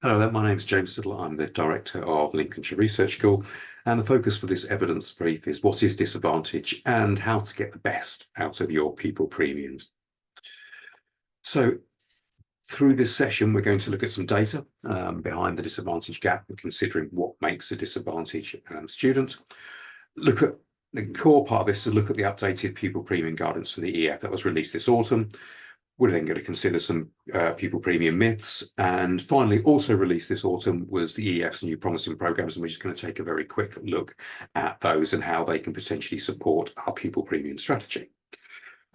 Hello there, my name is James Siddle. I'm the Director of Lincolnshire Research School, and the focus for this evidence brief is what is disadvantage and how to get the best out of your pupil premiums. So through this session, we're going to look at some data behind the disadvantage gap and considering what makes a disadvantaged student. Look at the core part of this is look at the updated pupil premium guidance for the EF that was released this autumn. We're then going to consider some pupil premium myths. And finally, also released this autumn was the EF's new promising programs. And we're just going to take a very quick look at those and how they can potentially support our pupil premium strategy.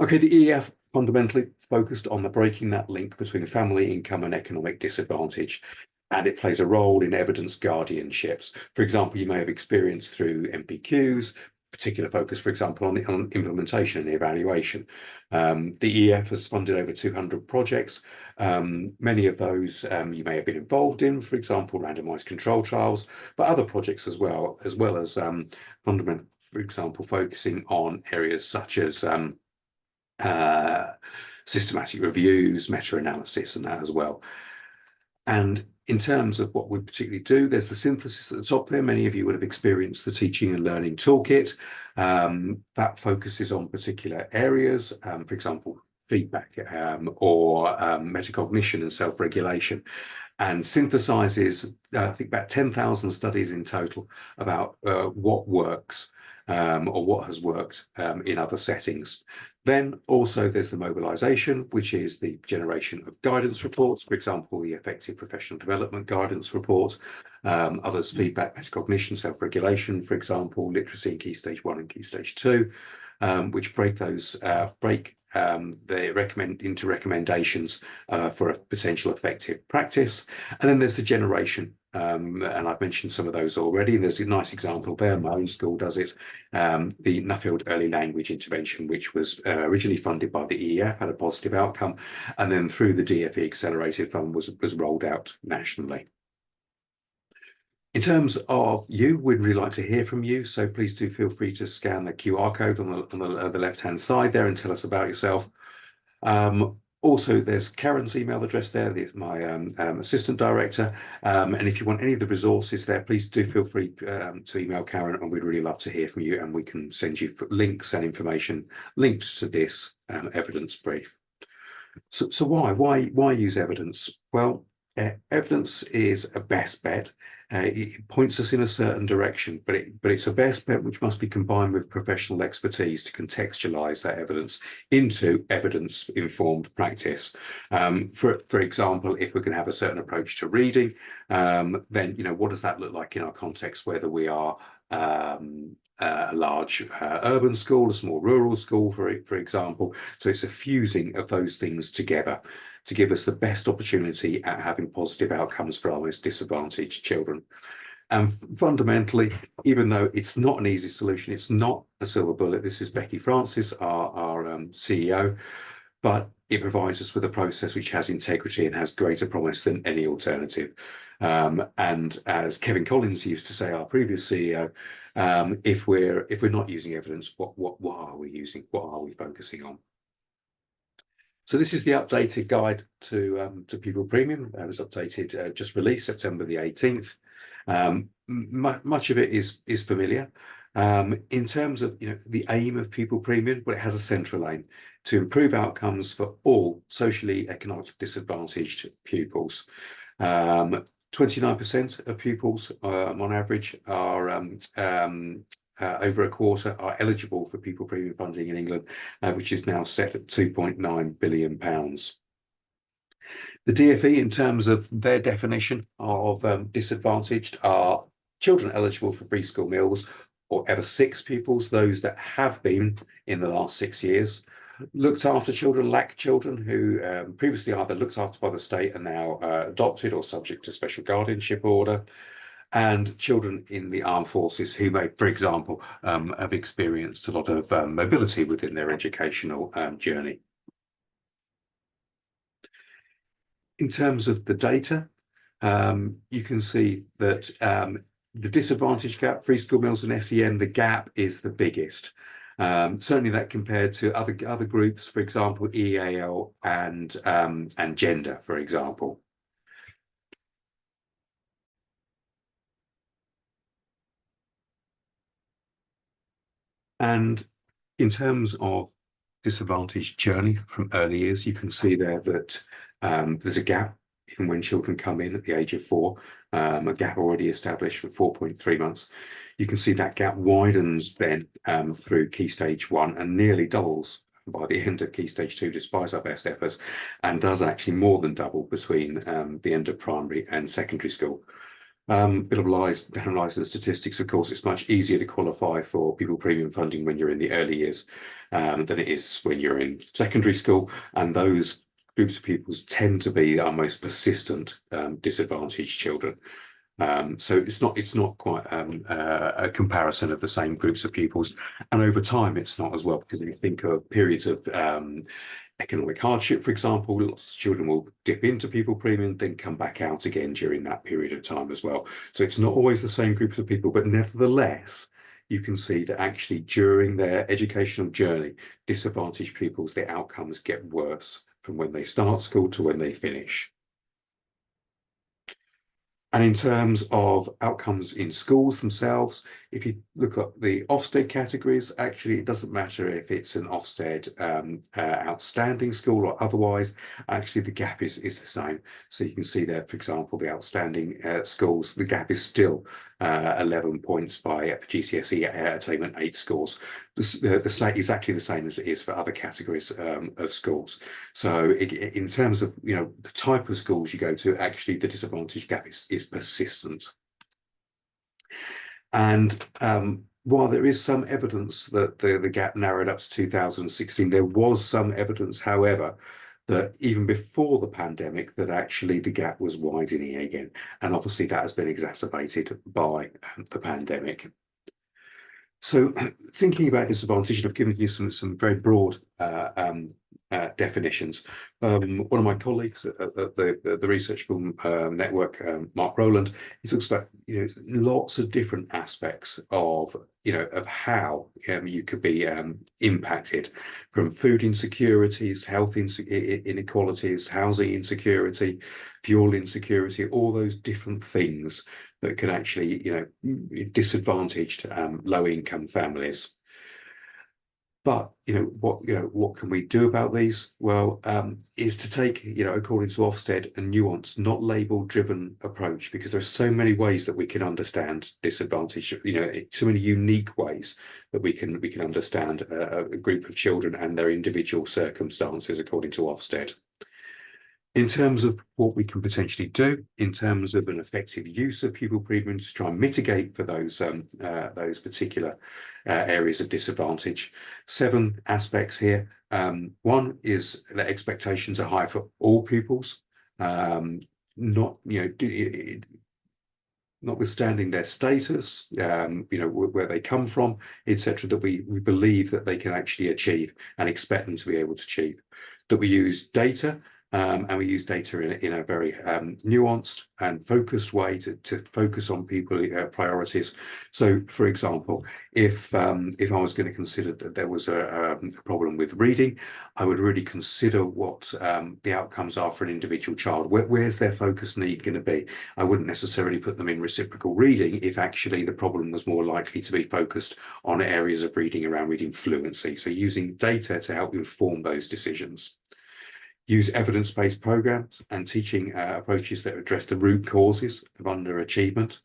Okay, the EF fundamentally focused on the breaking that link between family income and economic disadvantage. And it plays a role in evidence guardianships. For example, you may have experienced through MPQs, particular focus, for example, on implementation and evaluation. The EF has funded over 200 projects. Many of those you may have been involved in, for example, randomized control trials, but other projects as well as fundamental, for example, focusing on areas such as systematic reviews, meta-analysis, and that as well. And in terms of what we particularly do, there's the synthesis at the top there. Many of you would have experienced the teaching and learning toolkit. That focuses on particular areas, for example, feedback or metacognition and self-regulation, and synthesizes, I think, about 10,000 studies in total about what works or what has worked in other settings. Then also there's the mobilization, which is the generation of guidance reports, for example, the effective professional development guidance report, others feedback, metacognition, self-regulation, for example, literacy in Key Stage 1 and Key Stage 2, which break they recommend into recommendations for a potential effective practice. And then there's the generation, and I've mentioned some of those already. There's a nice example there. My own school does it. The Nuffield Early Language Intervention, which was originally funded by the EEF, had a positive outcome, and then through the DFE Accelerated Fund was rolled out nationally. In terms of you, we'd really like to hear from you, so please do feel free to scan the QR code on the left-hand side there and tell us about yourself. Also, there's Karen's email address there, my assistant director. And if you want any of the resources there, please do feel free to email Karen, and we'd really love to hear from you, and we can send you links and information linked to this evidence brief. So why use evidence? Well, evidence is a best bet. It points us in a certain direction, but it's a best bet which must be combined with professional expertise to contextualize that evidence into evidence-informed practice. For example, if we're going to have a certain approach to reading, then what does that look like in our context, whether we are a large urban school, a small rural school, for example. So it's a fusing of those things together to give us the best opportunity at having positive outcomes for our most disadvantaged children. And fundamentally, even though it's not an easy solution, it's not a silver bullet. This is Becky Francis, our CEO, but it provides us with a process which has integrity and has greater promise than any alternative. And as Kevin Collins used to say, our previous CEO, if we're not using evidence, what are we using? What are we focusing on? So this is the updated guide to Pupil Premium. It was updated, just released September the 18th. Much of it is familiar. In terms of the aim of Pupil Premium, well, it has a central aim to improve outcomes for all socially economically disadvantaged pupils. 29% of pupils on average are over a quarter are eligible for pupil premium funding in England, which is now set at £2.9 billion. The DFE, in terms of their definition of disadvantaged, are children eligible for free school meals, or ever 6 pupils, those that have been in the last 6 years. Looked after children, lack children who previously either looked after by the state and now adopted or subject to special guardianship order, and children in the armed forces who may, for example, have experienced a lot of mobility within their educational journey. In terms of the data, you can see that the disadvantage gap, free school meals and SEN, the gap is the biggest. Certainly that compared to other groups, for example, EAL and gender, for example. And in terms of disadvantaged journey from early years, you can see there that there's a gap even when children come in at the age of 4, a gap already established for 4.3 months. You can see that gap widens then through Key Stage 1 and nearly doubles by the end of Key Stage 2, despite our best efforts, and does actually more than double between the end of primary and secondary school. Bit of lies, analyze the statistics. Of course, it's much easier to qualify for pupil premium funding when you're in the early years than it is when you're in secondary school. And those groups of pupils tend to be our most persistent disadvantaged children. So it's not quite a comparison of the same groups of pupils, and over time it's not as well, because if you think of periods of economic hardship, for example, lots of children will dip into pupil premium, then come back out again during that period of time as well. So it's not always the same groups of people, but nevertheless, you can see that actually during their educational journey, disadvantaged pupils, their outcomes get worse from when they start school to when they finish. And in terms of outcomes in schools themselves, if you look at the Ofsted categories, actually it doesn't matter if it's an Ofsted outstanding school or otherwise, actually the gap is the same. So you can see there, for example, the outstanding schools, the gap is still 11 points by GCSE attainment 8 scores. Exactly the same as it is for other categories of schools. So in terms of the type of schools you go to, actually the disadvantage gap is persistent. And while there is some evidence that the gap narrowed up to 2016, there was some evidence, however, that even before the pandemic, that actually the gap was widening again. And obviously that has been exacerbated by the pandemic. So thinking about disadvantage, and I've given you some very broad definitions. One of my colleagues at the Research Network, Mark Rowland, he talks about lots of different aspects of of how you could be impacted, from food insecurities, health inequalities, housing insecurity, fuel insecurity, all those different things that can actually disadvantaged low-income families. But what can we do about these? Well, is to take according to Ofsted, a nuanced, not label-driven approach, because there are so many ways that we can understand disadvantage. So many unique ways that we can understand a group of children and their individual circumstances according to Ofsted. In terms of what we can potentially do, in terms of an effective use of pupil premium to try and mitigate for those particular areas of disadvantage, 7 aspects here. One is that expectations are high for all pupils, notwithstanding their status, where they come from, etc., that we believe that they can actually achieve and expect them to be able to achieve. That we use data. And we use data in a very nuanced and focused way to focus on people priorities. So, for example, if I was going to consider that there was a problem with reading, I would really consider what the outcomes are for an individual child. Where's their focus need going to be? I wouldn't necessarily put them in reciprocal reading if actually the problem was more likely to be focused on areas of reading around reading fluency. So using data to help inform those decisions. Use evidence-based programs and teaching approaches that address the root causes of underachievement.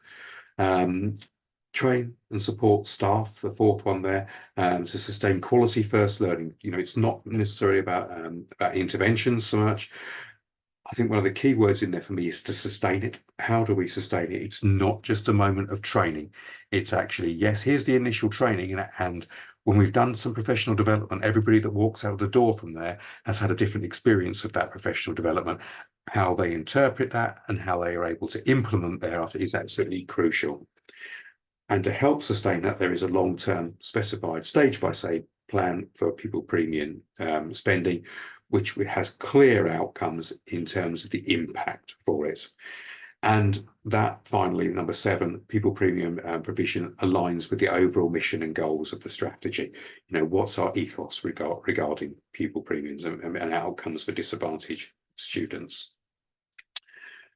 Train and support staff, the 4th one there, to sustain quality first learning. It's not necessarily about interventions so much. I think one of the key words in there for me is to sustain it. How do we sustain it? It's not just a moment of training. It's actually, yes, here's the initial training, and when we've done some professional development, everybody that walks out the door from there has had a different experience of that professional development. How they interpret that and how they are able to implement thereafter is absolutely crucial. And to help sustain that, there is a long-term specified stage-by-stage plan for pupil premium spending, which has clear outcomes in terms of the impact for it. And that, finally, number 7, pupil premium provision aligns with the overall mission and goals of the strategy. What's our ethos regarding pupil premiums and outcomes for disadvantaged students?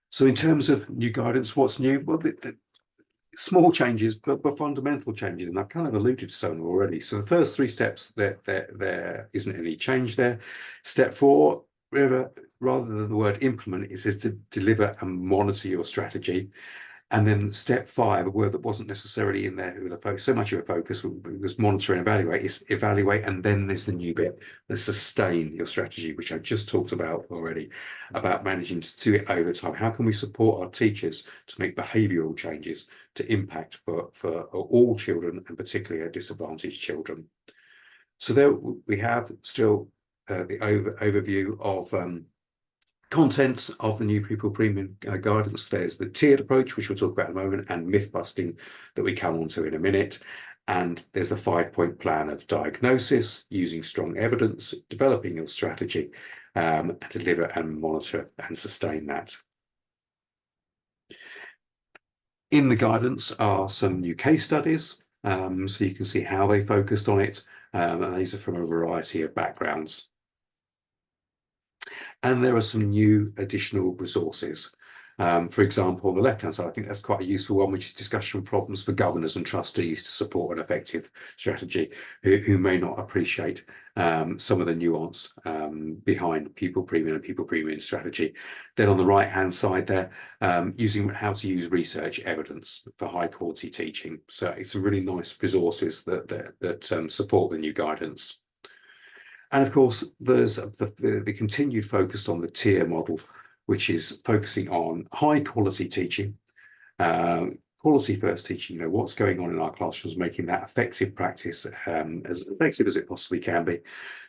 So in terms of new guidance, what's new? Well, small changes, but fundamental changes, and I've kind of alluded to some already. So the first three steps, there isn't any change there. Step four, rather than the word implement, it says to deliver and monitor your strategy. And then step five, a word that wasn't necessarily in there with a focus, so much of a focus was monitor and evaluate, is evaluate. And then there's the new bit, the sustain your strategy, which I just talked about already, about managing to do it over time. How can we support our teachers to make behavioural changes to impact for all children, and particularly our disadvantaged children? So there we have still the overview of contents of the new Pupil Premium guidance. There's the tiered approach, which we'll talk about in a moment, and myth busting that we come on to in a minute. And there's the 5-point plan of diagnosis, using strong evidence, developing your strategy, and deliver and monitor and sustain that. In the guidance are some new case studies, so you can see how they focused on it, and these are from a variety of backgrounds. And there are some new additional resources. For example, on the left-hand side, I think that's quite a useful one, which is discussion problems for governors and trustees to support an effective strategy, who may not appreciate some of the nuance behind Pupil Premium and Pupil Premium strategy. Then on the right-hand side there, using how to use research evidence for high-quality teaching. So it's some really nice resources that support the new guidance. And of course, there's the continued focus on the tier model, which is focusing on high quality teaching, quality first teaching, what's going on in our classrooms, making that effective practice as effective as it possibly can be,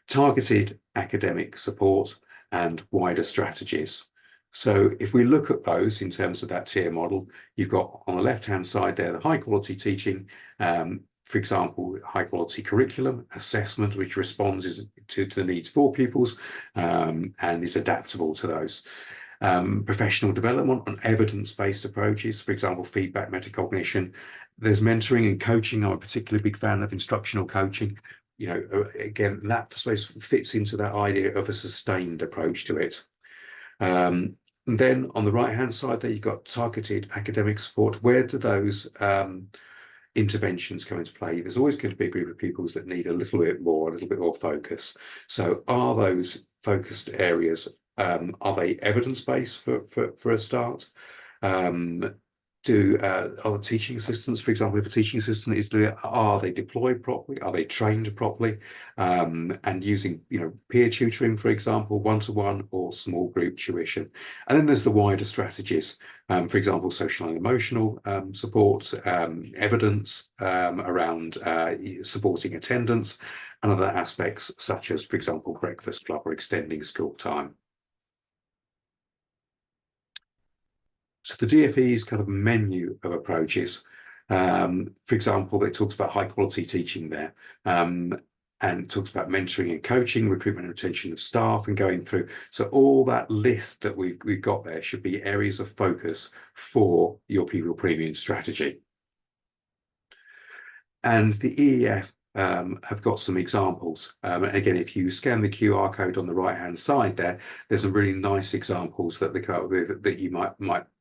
targeted academic support, and wider strategies. So if we look at those in terms of that tier model, you've got on the left-hand side there, the high quality teaching, for example, high quality curriculum, assessment, which responds to the needs for pupils and is adaptable to those. Professional development on evidence-based approaches, for example, feedback, metacognition. There's mentoring and coaching. I'm a particularly big fan of instructional coaching. Again, that I suppose fits into that idea of a sustained approach to it. And then on the right-hand side there, you've got targeted academic support. Where do those interventions come into play? There's always going to be a group of pupils that need a little bit more focus. So are those focused areas, are they evidence-based for a start? Are the teaching assistants, for example, if a teaching assistant is doing it, are they deployed properly? Are they trained properly? And using, peer tutoring, for example, one-to-one or small group tuition. And then there's the wider strategies, for example, social and emotional support, evidence around supporting attendance, and other aspects such as, for example, breakfast club or extending school time. So the DfE's kind of menu of approaches, for example, it talks about high quality teaching there, and talks about mentoring and coaching, recruitment and retention of staff, and going through. So all that list that we've got there should be areas of focus for your Pupil Premium strategy. And the EEF have got some examples. Again, if you scan the QR code on the right-hand side there, there's some really nice examples that they come up with that you might,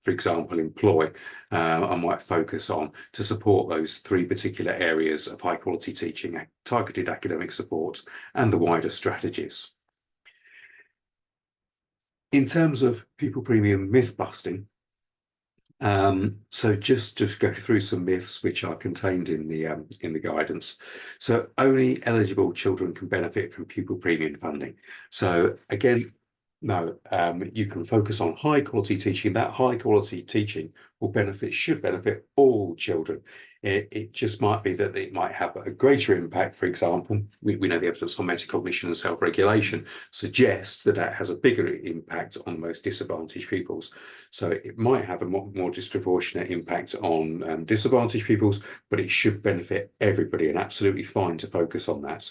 for example, employ and might focus on to support those three particular areas of high-quality teaching, targeted academic support, and the wider strategies. In terms of Pupil Premium myth busting, so just to go through some myths which are contained in the guidance. So only eligible children can benefit from Pupil Premium funding. So again, no, you can focus on high quality teaching. That high quality teaching should benefit all children. It just might be that it might have a greater impact. For example, we know the evidence on metacognition and self-regulation suggests that has a bigger impact on the most disadvantaged pupils. So it might have a more disproportionate impact on disadvantaged pupils, but it should benefit everybody, and absolutely fine to focus on that.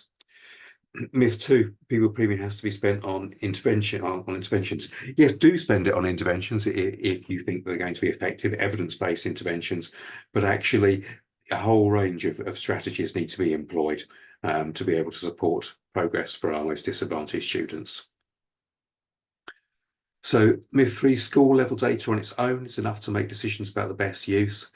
Myth 2, Pupil Premium has to be spent on interventions. Yes, do spend it on interventions if you think they're going to be effective, evidence-based interventions, but actually a whole range of strategies need to be employed to be able to support progress for our most disadvantaged students. So myth 3, school level data on its own is enough to make decisions about the best use.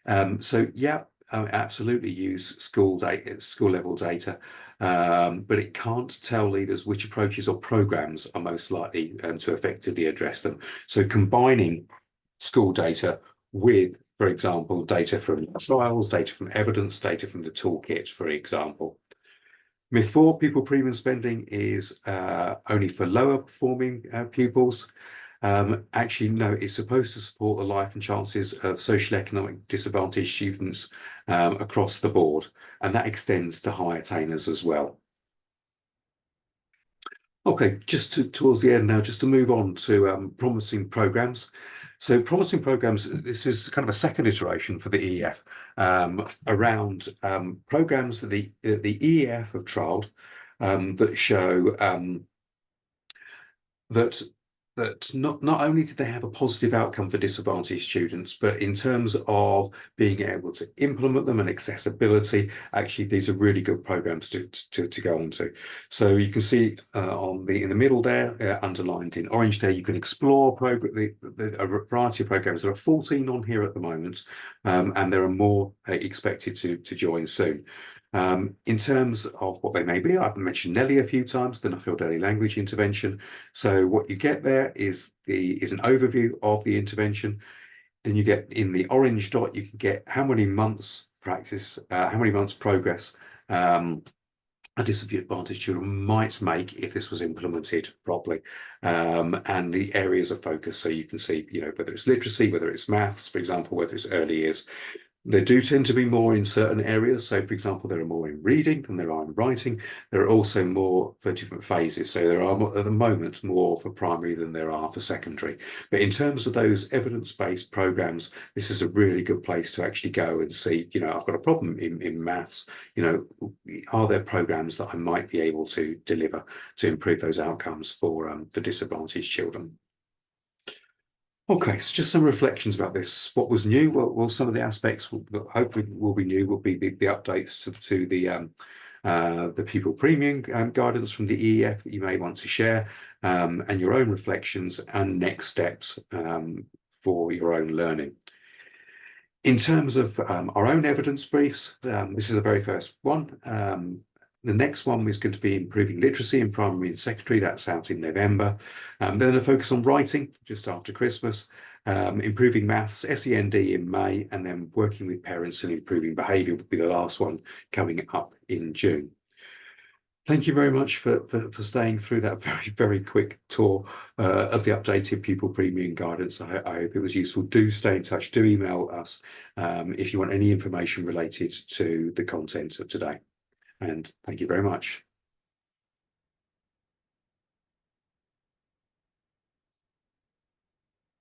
So yeah, absolutely use school data, school level data, but it can't tell leaders which approaches or programs are most likely to effectively address them. So combining school data with, for example, data from trials, data from evidence, data from the toolkit, for example. Myth 4, pupil premium spending is only for lower performing pupils. Actually, no, it's supposed to support the life and chances of socioeconomic disadvantaged students across the board, and that extends to high attainers as well. Okay, towards the end now, just to move on to promising programs. So promising programs, this is kind of a second iteration for the EEF around programs that the EEF have trialed that show that not only did they have a positive outcome for disadvantaged students, but in terms of being able to implement them and accessibility, actually these are really good programs to go on to. So you can see in the middle there, underlined in orange there, you can explore a variety of programs. There are 14 on here at the moment, and there are more expected to join soon. In terms of what they may be, I've mentioned Nelly a few times, the Nuffield Early Language Intervention. So what you get there is an overview of the intervention. Then you get in the orange dot, you can get how many months practice, how many months progress a disadvantaged children might make if this was implemented properly, and the areas of focus. So you can see, whether it's literacy, whether it's maths, for example, whether it's early years. They do tend to be more in certain areas. So, for example, there are more in reading than there are in writing. There are also more for different phases. So there are more, at the moment more for primary than there are for secondary. But in terms of those evidence-based programs, this is a really good place to actually go and see, I've got a problem in maths. Are there programs that I might be able to deliver to improve those outcomes for disadvantaged children? Okay, so just some reflections about this. What was new? Well, some of the aspects that hopefully will be new will be the updates to the pupil premium guidance from the EEF that you may want to share, and your own reflections and next steps for your own learning. In terms of our own evidence briefs, this is the very first one. The next one is going to be improving literacy in primary and secondary. That's out in November. Then a focus on writing just after Christmas, improving maths, SEND in May, and then working with parents and improving behaviour will be the last one coming up in June. Thank you very much for staying through that very, very quick tour of the updated pupil premium guidance. I hope it was useful. Do stay in touch. Do email us if you want any information related to the content of today. And thank you very much.